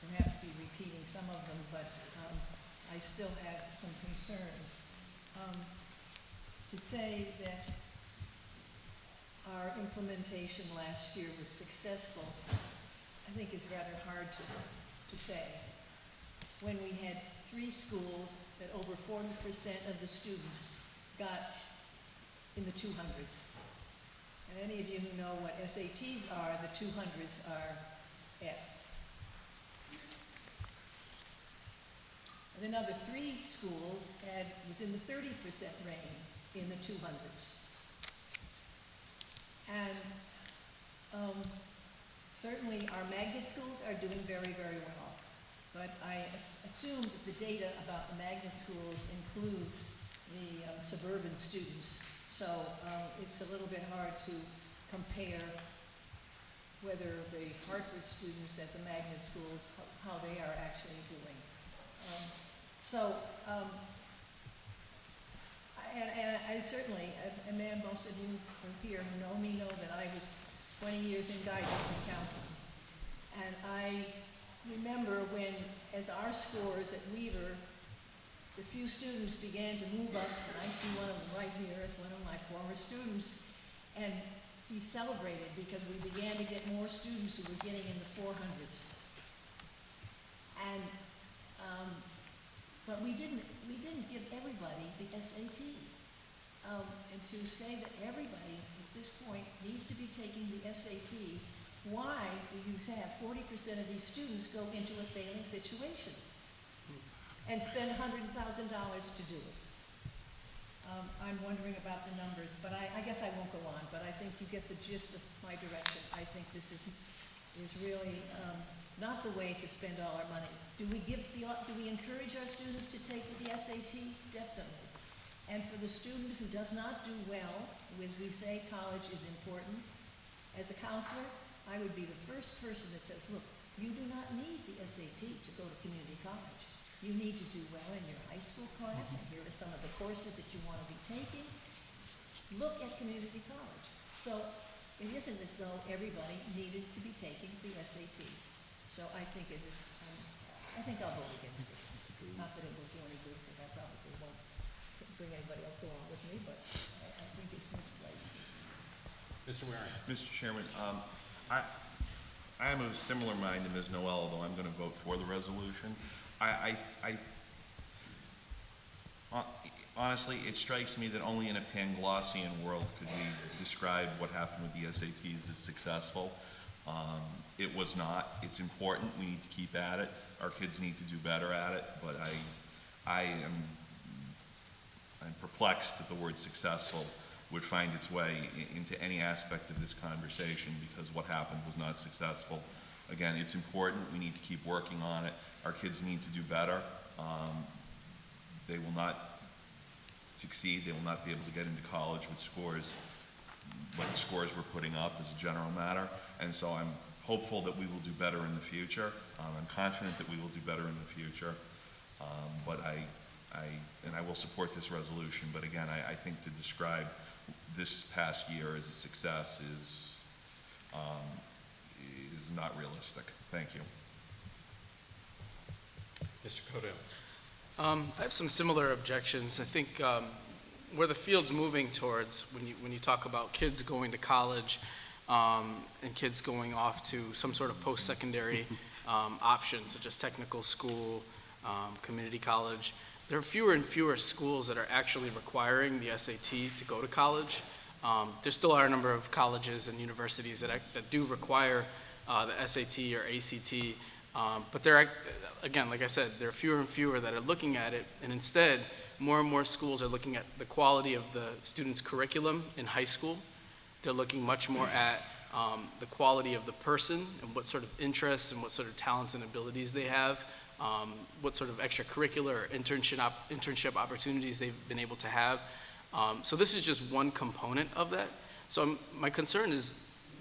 perhaps be repeating some of them, but I still have some concerns. To say that our implementation last year was successful, I think is rather hard to say. When we had 3 schools that over 40% of the students got in the 200s. And any of you who know what SATs are, the 200s are F. And another 3 schools was in the 30% range in the 200s. And certainly our magnet schools are doing very, very well. But I assume that the data about the magnet schools includes the suburban students. So it's a little bit hard to compare whether the Hartford students at the magnet schools, how they are actually doing. And I certainly, and most of you here who know me know that I was 20 years in guidance and counseling. And I remember when, as our scores at Weaver, the few students began to move up, and I see one of them right here as one of my former students, and he celebrated because we began to get more students who were getting in the 400s. And, but we didn't give everybody the SAT. And to say that everybody at this point needs to be taking the SAT, why do you have 40% of these students go into a failing situation and spend $100,000 to do it? I'm wondering about the numbers, but I guess I won't go on, but I think you get the gist of my direction. I think this is really not the way to spend all our money. Do we encourage our students to take the SAT? Definitely. And for the student who does not do well, as we say, college is important. As a counselor, I would be the first person that says, look, you do not need the SAT to go to community college. You need to do well in your high school class, and here are some of the courses that you want to be taking. Look at community college. So it isn't as though everybody needed to be taking the SAT. So I think it is, I think I'll vote against it. Not that it will do any good, because I probably won't bring anybody else along with me, but I think it's misplaced. Mr. Waring. Mr. Chairman, I am of a similar mind to Ms. Noel, although I'm going to vote for the resolution. Honestly, it strikes me that only in a Panglossian world could we describe what happened with the SATs as successful. It was not. It's important. We need to keep at it. Our kids need to do better at it, but I'm perplexed that the word successful would find its way into any aspect of this conversation, because what happened was not successful. Again, it's important. We need to keep working on it. Our kids need to do better. They will not succeed. They will not be able to get into college with scores, like the scores we're putting up as a general matter. And so I'm hopeful that we will do better in the future. I'm confident that we will do better in the future. But I will support this resolution. But again, I think to describe this past year as a success is not realistic. Thank you. Mr. Codell. I have some similar objections. I think where the field's moving towards when you talk about kids going to college and kids going off to some sort of post-secondary option, such as technical school, community college. There are fewer and fewer schools that are actually requiring the SAT to go to college. There still are a number of colleges and universities that do require the SAT or ACT, but again, like I said, there are fewer and fewer that are looking at it, and instead, more and more schools are looking at the quality of the student's curriculum in high school. They're looking much more at the quality of the person and what sort of interests and what sort of talents and abilities they have, what sort of extracurricular or internship opportunities they've been able to have. So this is just one component of that. So my concern is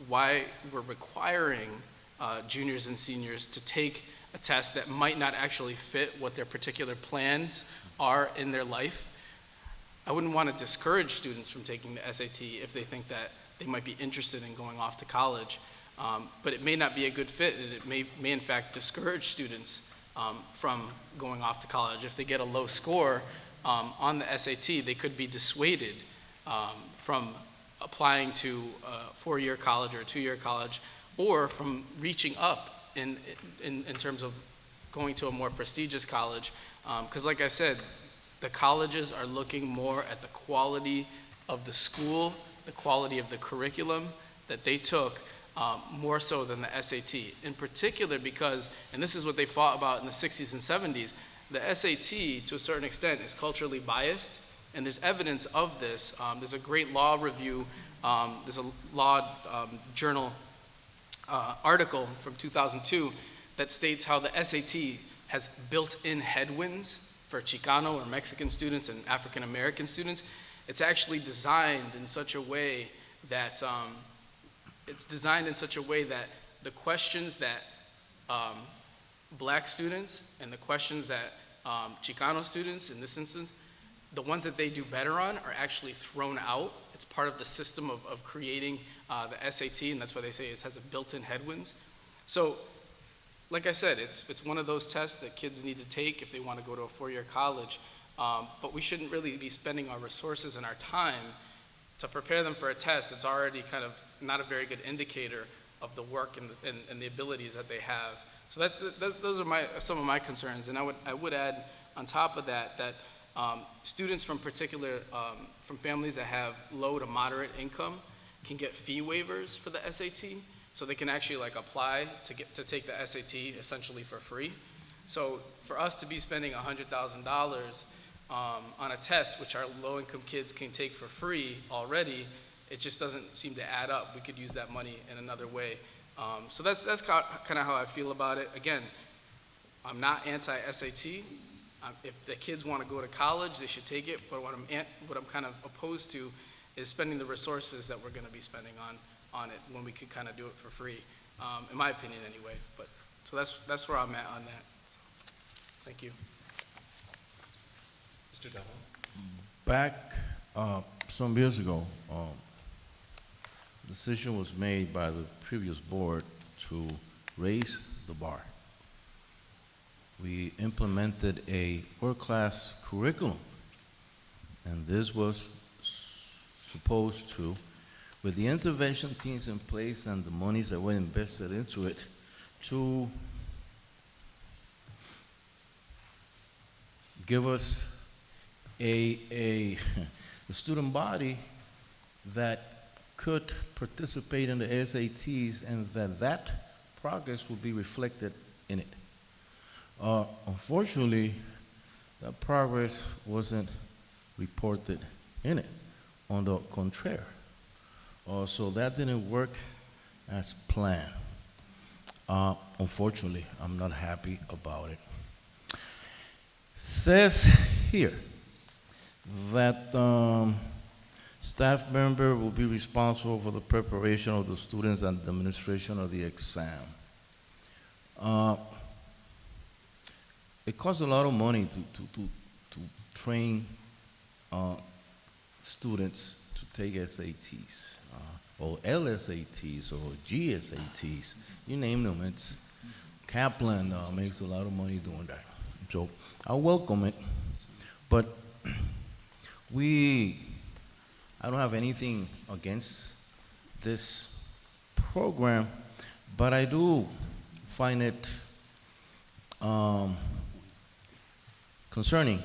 why we're requiring juniors and seniors to take a test that might not actually fit what their particular plans are in their life. I wouldn't want to discourage students from taking the SAT if they think that they might be interested in going off to college, but it may not be a good fit, and it may in fact discourage students from going off to college. If they get a low score on the SAT, they could be dissuaded from applying to a four-year college or a two-year college, or from reaching up in terms of going to a more prestigious college. Because like I said, the colleges are looking more at the quality of the school, the quality of the curriculum that they took, more so than the SAT. In particular because, and this is what they fought about in the 60s and 70s, the SAT, to a certain extent, is culturally biased, and there's evidence of this. There's a great law review, there's a law journal article from 2002 that states how the SAT has built-in headwinds for Chicano or Mexican students and African American students. It's actually designed in such a way that the questions that black students and the questions that Chicano students, in this instance, the ones that they do better on are actually thrown out. It's part of the system of creating the SAT, and that's why they say it has a built-in headwinds. So, like I said, it's one of those tests that kids need to take if they want to go to a four-year college, but we shouldn't really be spending our resources and our time to prepare them for a test that's already kind of not a very good indicator of the work and the abilities that they have. So those are some of my concerns, and I would add on top of that students from from families that have low to moderate income can get fee waivers for the SAT, so they can actually apply to take the SAT essentially for free. So for us to be spending $100,000 on a test which our low-income kids can take for free already, it just doesn't seem to add up. We could use that money in another way. So that's kind of how I feel about it. Again, I'm not anti-SAT. If the kids want to go to college, they should take it. But what I'm kind of opposed to is spending the resources that we're going to be spending on it when we could kind of do it for free, in my opinion anyway. But so that's where I'm at on that. So, thank you. Mr. Della? Back some years ago, a decision was made by the previous board to raise the bar. We implemented a world-class curriculum, and this was supposed to, with the intervention teams in place and the monies that were invested into it, to give us a student body that could participate in the SATs, and that progress would be reflected in it. Unfortunately, that progress wasn't reported in it. On the contrary. So that didn't work as planned. Unfortunately, I'm not happy about it. Says here that staff member will be responsible for the preparation of the students and the administration of the exam. It costs a lot of money to train students to take SATs, or LSATs, or GSATs, you name them. It's Kaplan makes a lot of money doing that. So I welcome it, but I don't have anything against this program, but I do find it concerning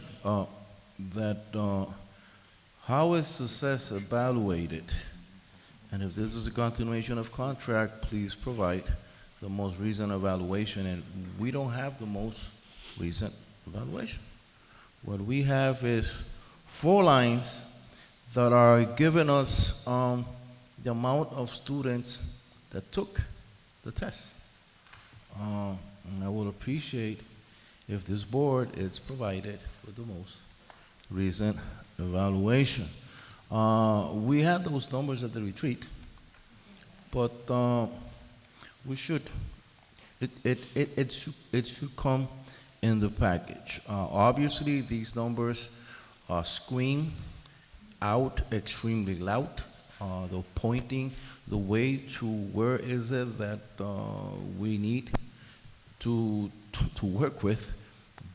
that how is success evaluated? And if this is a continuation of contract, please provide the most recent evaluation. And we don't have the most recent evaluation. What we have is 4 lines that are giving us the amount of students that took the test. And I would appreciate if this board is provided with the most recent evaluation. We had those numbers at the retreat, but we should, it should come in the package. Obviously, these numbers scream out extremely loud. They're pointing the way to where is it that we need to work with,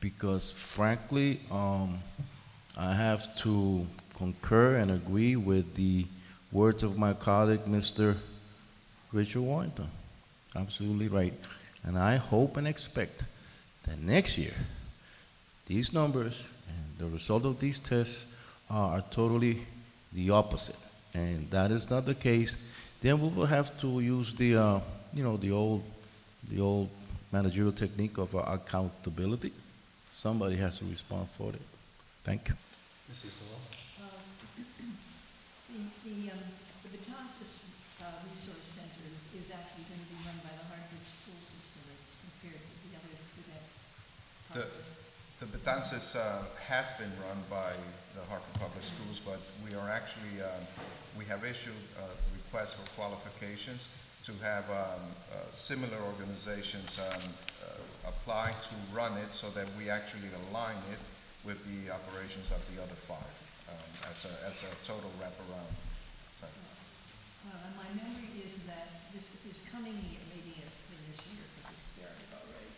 because frankly, I have to concur and agree with the words of my colleague, Mr. Richard Warrington. Absolutely right. And I hope and expect that next year, these numbers and the result of these tests are totally the opposite. And that is not the case. Then we will have to use the, the old managerial technique of accountability. Somebody has to respond for it. Thank you. Mrs. Dole? The Betances Resource Center is actually going to be run by the Hartford school system as compared to the others to that. The Betances has been run by the Hartford Public Schools, but we are actually, we have issued requests for qualifications to have similar organizations apply to run it so that we actually align it with the operations of the other 5 as a total wraparound. My memory is that this coming year, maybe in this year because it started already,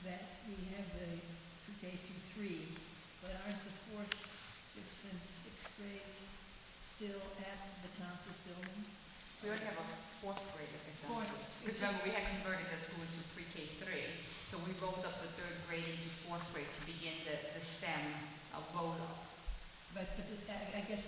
that we have the K through 3, but aren't the 4th, 5th, and 6th grades still at the Betances building? We already have a 4th grade at Fourth. Because remember, we had converted the school into pre-K 3, so we rolled up the 3rd grade into 4th grade to begin the STEM roll-up. But I guess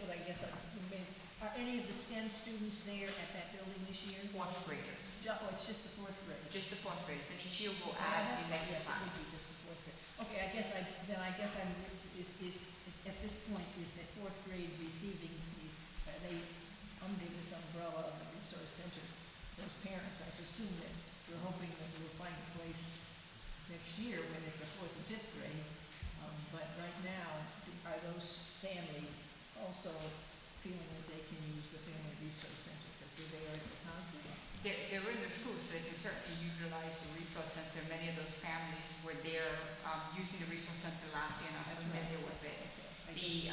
are any of the STEM students there at that building this year? 4th graders. Oh, it's just the 4th grade. Just the 4th graders, and each year we'll add the next Yes, it would class. be just the 4th grade. Okay, I guess I'm, at this point, is the 4th grade receiving these, are they under this umbrella of the resource center? Those parents, I assume that we're hoping that we'll find a place next year when it's a 4th and 5th grade. But right now, are those families also feeling that they can use the Family Resource Center because they're there at the concert? They're in the school, so they can certainly utilize the resource center. Many of those families were there using the resource center last year and are familiar with it. The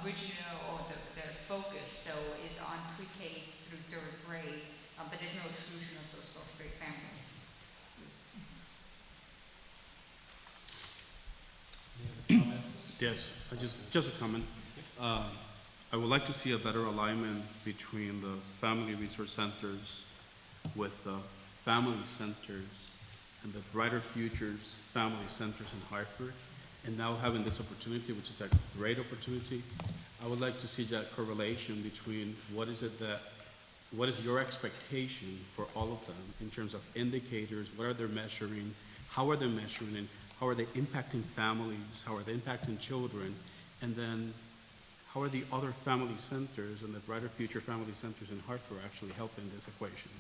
original or the focus, though, is on pre-K through 3rd grade, but there's no exclusion of those 4th grade families. Any other comments? Yes, just a comment. I would like to see a better alignment between the family resource centers with the family centers and the Brighter Futures Family Centers in Hartford. And now having this opportunity, which is a great opportunity, I would like to see that correlation between what is your expectation for all of them in terms of indicators, what are they measuring, how are they measuring, and how are they impacting families, how are they impacting children, and then how are the other family centers and the Brighter Future Family Centers in Hartford actually helping this equation.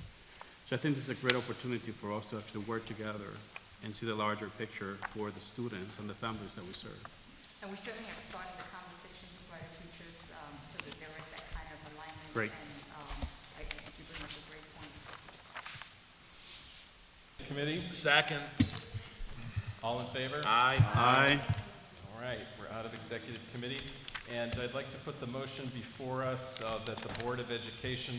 So I think this is a great opportunity for us to actually work together and see the larger picture for the students and the families that we serve. And we certainly have started the conversations with Brighter Futures so that there is that kind of alignment. Great. And I think you bring up a great point. Committee, Second. all in favor? Aye. Aye. All right, we're out of executive committee, and I'd like to put the motion before us that the Board of Education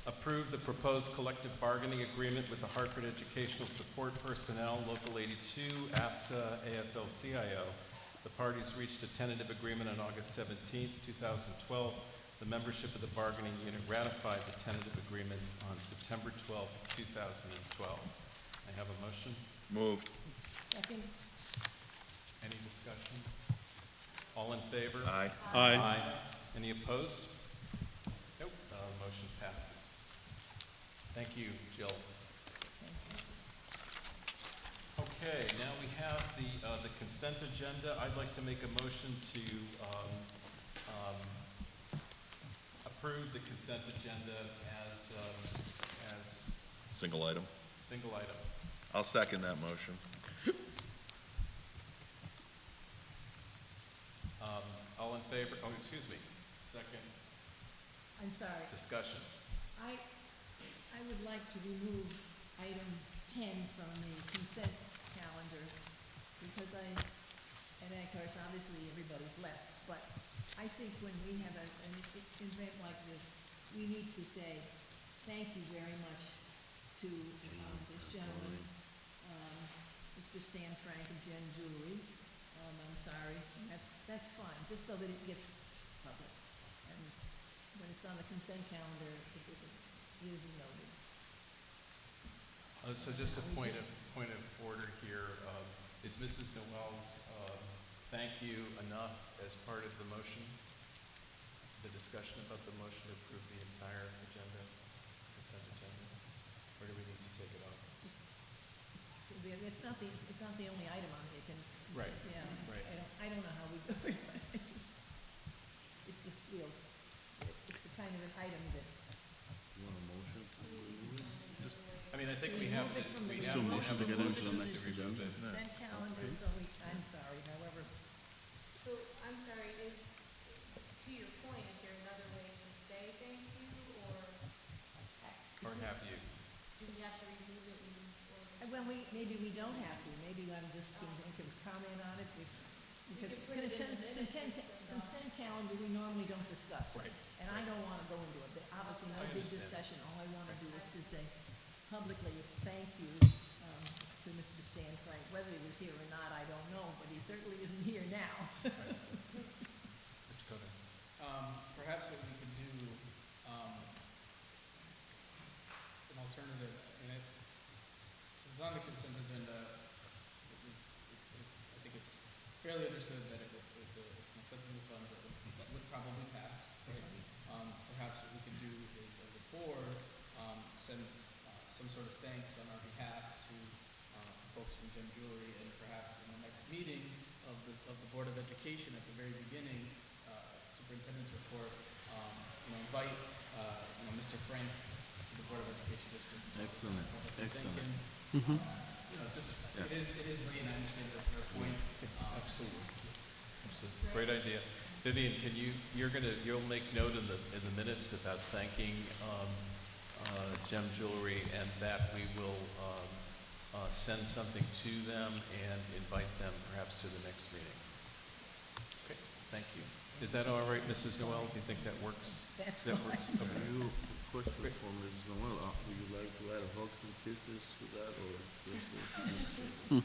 approve the proposed collective bargaining agreement with the Hartford Educational Support Personnel, Local 82, AFSA, AFL-CIO, The parties reached a tentative agreement on August 17th, 2012. The membership of the bargaining unit ratified the tentative agreement on September 12th, 2012. I have a motion. Moved. Second. Any discussion? All in favor? Aye. Aye. Any opposed? Nope. Motion passes. Thank you, Jill. Okay, now we have the consent agenda. I'd like to make a motion to approve the consent agenda as Single item. single item. I'll second that motion. All in favor? Oh, excuse me. Second I'm sorry. discussion. I would like to remove item 10 from the consent calendar because and of course, obviously, everybody's left, but I think when we have an event like this, we need to say thank you very much to this gentleman, Mr. Stan Frank and Jen Jewelry. I'm sorry, that's fine, just so that it gets public. And when it's on the consent calendar, it is noted. So just a point of order here. Is Mrs. Noel's thank you enough as part of the motion? The discussion about the motion to approve the entire agenda, consent agenda? Or do we need to take it off? It's not the only item on it. Right. Yeah. Right. I don't know how we do it. It just feels, it's the kind of an item that. I mean, I think we have to, we have to have a motion to remove it. Consent calendar, so I'm sorry, however. So, I'm sorry, to your point, is there another way to say thank you, or Or have you? do we have to remove it? Well, maybe we don't have to, maybe I'm just going to comment on it, because put it in the minutes. consent calendar, we normally don't discuss. Right. And I don't want to go into it, but obviously no I big understand. discussion, all I want to do is to say publicly, thank you to Mr. Stan Frank. Whether he was here or not, I don't know, but he certainly isn't here now. Mr. Coder. Perhaps what we could do, an alternative, and since it's on the consent agenda, I think it's fairly understood that it's an accessible fund that would probably pass, right? Perhaps what we could do is, as a board, send some sort of thanks on our behalf to folks from Gem Jewelry, and perhaps in the next meeting of the Board of Education at the very beginning, superintendent's report, invite Mr. Frank to the Board of Education District. Excellent, excellent. It is late, and I understand your point. Absolutely. Great idea. Vivian, you'll make note in the minutes about thanking Gem Jewelry, and that we will send something to them and invite them perhaps to the next meeting. Okay, thank you. Is that all right, Mrs. Noel? Do you think that works? That works? Okay. Question for Mrs. Noel, would you like to add hugs and kisses to that, or just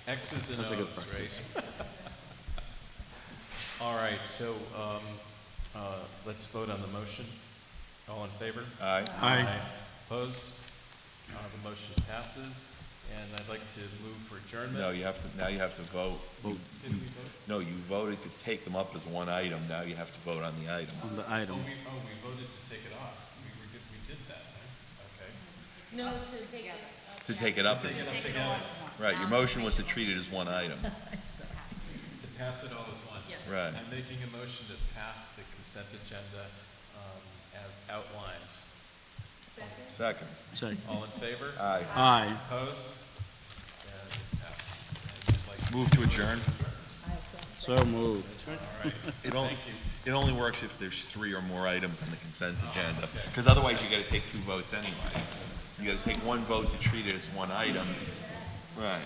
X's and O's, right? All right, so let's vote on the motion. All in favor? Aye. Aye. Opposed? The motion passes, and I'd like to move for adjournment. No, now you have to vote. Didn't we vote? No, you voted to take them up as one item, now you have to vote on the item. On the item. We voted to take it off. We did that, right? Okay. No, to take it up. To take it up. Take it up together. Right, your motion was to treat it as one item. To pass it all as one. Yes. Right. I'm making a motion to pass the consent agenda as outlined. Second. All in favor? Aye. Aye. Opposed? And it passes. And I'd like to- Move to adjourn. So moved. All right. It Thank you. only works if there's 3 or more items on the consent agenda, because otherwise you gotta take 2 votes anyway. You gotta take 1 vote to treat it as one item. Right.